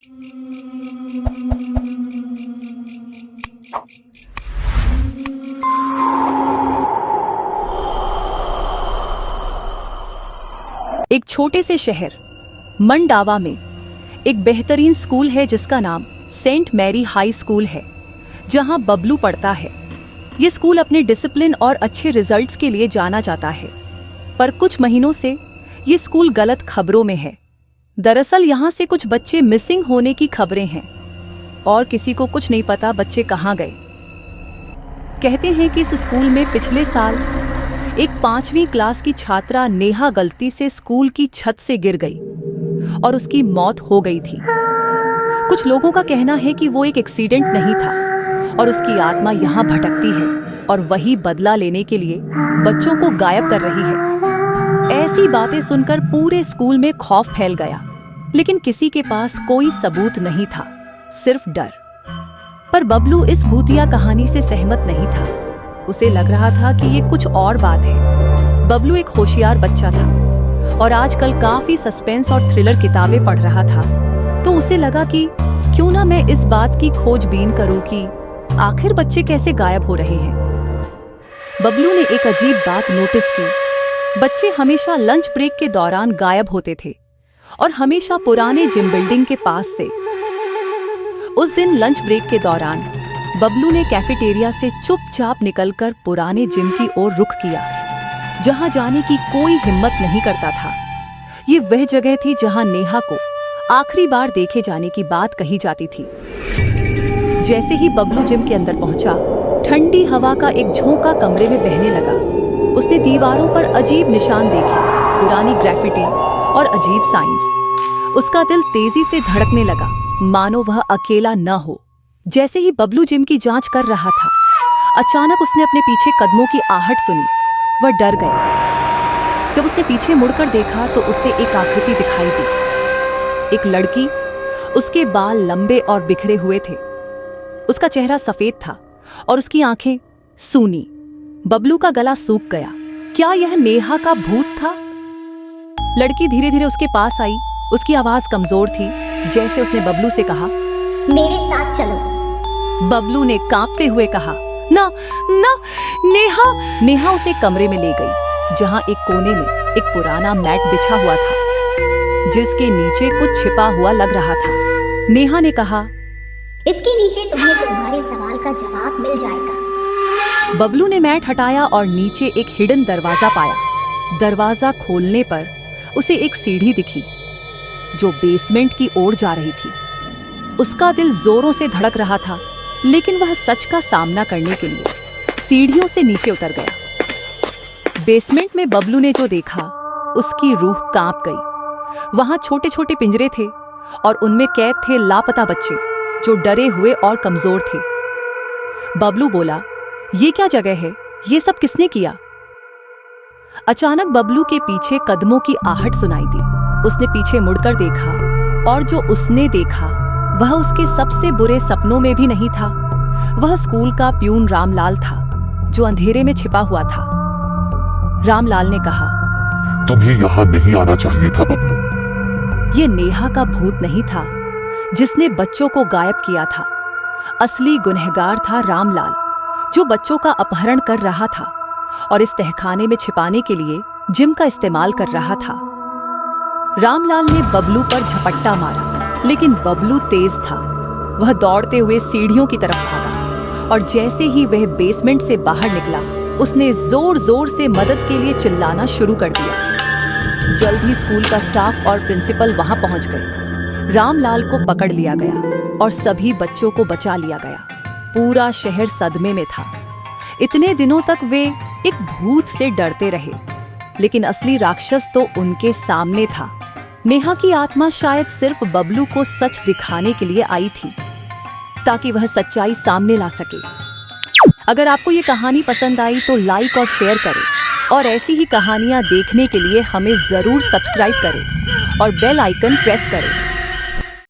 एक छोटे से शहर मंडावा में एक बेहतरीन स्कूल है जिसका नाम सेंट मैरी हाई स्कूल है, जहां बबलू पढ़ता है। ये स्कूल अपने डिसिप्लिन और अच्छे रिजल्ट्स के लिए जाना जाता है, पर कुछ महीनों से ये स्कूल गलत खबरों में है। दरअसल यहाँ से कुछ बच्चे मिसिंग होने की खबरें हैं और किसी को कुछ नहीं पता बच्चे कहाँ गए। कहते हैं कि इस स्कूल में पिछले साल एक 5वीं क्लास की छात्रा नेहा गलती से स्कूल की छत से गिर गई और उसकी मौत हो गई थी। कुछ लोगों का कहना है कि वो एक एक्सीडेंट नहीं था और उसकी आत्मा यहाँ भटकती है और वही बदला लेने के लिए बच्चों को गायब कर रही है। ऐसी बातें सुनकर पूरे स्कूल में खौफ फैल गया, लेकिन किसी के पास कोई सबूत नहीं था, सिर्फ डर। पर बबलू इस भूतिया कहानी से सहमत नहीं था। उसे लग रहा था कि ये कुछ और बात है। बबलू एक होशियार बच्चा था और आजकल काफी सस्पेंस और थ्रिलर किताबें पढ़ रहा था, तो उसे लगा कि क्यों ना मैं इस बात की खोजबीन करूं कि आखिर बच्चे कैसे गायब हो रहे हैं। बबलू ने एक अजीब बात नोटिस की। बच्चे हमेशा लंच ब्रेक के दौरान गायब होते थे और हमेशा पुराने जिम बिल्डिंग के पास से। उस दिन लंच ब्रेक के दौरान बबलू ने कैफेटेरिया से चुपचाप निकलकर पुराने जिम की ओर रुख किया, जहां जाने की कोई हिम्मत नहीं करता था। ये वह जगह थी जहां नेहा को आखिरी बार देखे जाने की बात कही जाती थी। जैसे ही बबलू जिम के अंदर पहुंचा, ठंडी हवा का एक झोंका कमरे में बहने लगा। उसने दीवारों पर अजीब निशान देखे, पुरानी ग्राफिटी और अजीब साइंस। उसका दिल तेजी से धड़कने लगा, मानो वह अकेला न हो। जैसे ही बबलू जिम की जांच कर रहा था, अचानक उसने अपने पीछे कदमों की आहट सुनी। वह डर गया। जब उसने पीछे मुड़कर देखा तो उसे एक आकृति दिखाई दी। एक लड़की। उसके बाल लंबे और बिखरे हुए थे। उसका चेहरा सफेद था और उसकी आंखें सूनी। बबलू का गला सूख गया। क्या यह नेहा का भूत था? लड़की धीरे धीरे उसके पास आई। उसकी आवाज कमजोर थी, जैसे उसने बबलू से कहा, मेरे साथ चलो। बबलू ने कांपते हुए कहा, ना ना। नेहा उसे कमरे में ले गई, जहां एक कोने में एक पुराना मैट बिछा हुआ था, जिसके नीचे कुछ छिपा हुआ लग रहा था। नेहा ने कहा, इसके नीचे तुम्हें तुम्हारे सवाल का जवाब मिल जाएगा। बबलू ने मैट हटाया और नीचे एक हिडन दरवाजा पाया। दरवाजा खोलने पर उसे एक सीढ़ी दिखी जो बेसमेंट की ओर जा रही थी। उसका दिल जोरों से धड़क रहा था, लेकिन वह सच का सामना करने के लिए सीढ़ियों से नीचे उतर गया। बेसमेंट में बबलू ने जो देखा, उसकी रूह कांप गई। वहां छोटे छोटे पिंजरे थे और उनमें कैद थे लापता बच्चे जो डरे हुए और कमजोर थे। बबलू बोला, ये क्या जगह है? ये सब किसने किया? अचानक बबलू के पीछे कदमों की आहट सुनाई दी। उसने पीछे मुड़कर देखा और जो उसने देखा वह उसके सबसे बुरे सपनों में भी नहीं था। वह स्कूल का प्यून रामलाल था, जो अंधेरे में छिपा हुआ था। रामलाल ने कहा, तुम्हें यहाँ नहीं आना चाहिए था बबलू। ये नेहा का भूत नहीं था जिसने बच्चों को गायब किया था। असली गुनहगार था रामलाल, जो बच्चों का अपहरण कर रहा था और इस तहखाने में छिपाने के लिए जिम का इस्तेमाल कर रहा था। रामलाल ने बबलू पर झपट्टा मारा, लेकिन बबलू तेज था। वह दौड़ते हुए सीढ़ियों की तरफ भागा और जैसे ही वह बेसमेंट से बाहर निकला, उसने जोर जोर से मदद के लिए चिल्लाना शुरू कर दिया। जल्द ही स्कूल का स्टाफ और प्रिंसिपल वहां पहुंच गए। रामलाल को पकड़ लिया गया और सभी बच्चों को बचा लिया गया। पूरा शहर सदमे में था। इतने दिनों तक वे एक भूत से डरते रहे, लेकिन असली राक्षस तो उनके सामने था। नेहा की आत्मा शायद सिर्फ बबलू को सच दिखाने के लिए आई थी, ताकि वह सच्चाई सामने ला सके। अगर आपको ये कहानी पसंद आई तो लाइक और शेयर करें और ऐसी ही कहानियां देखने के लिए हमें जरूर सब्सक्राइब करें और बेल आइकन प्रेस करें।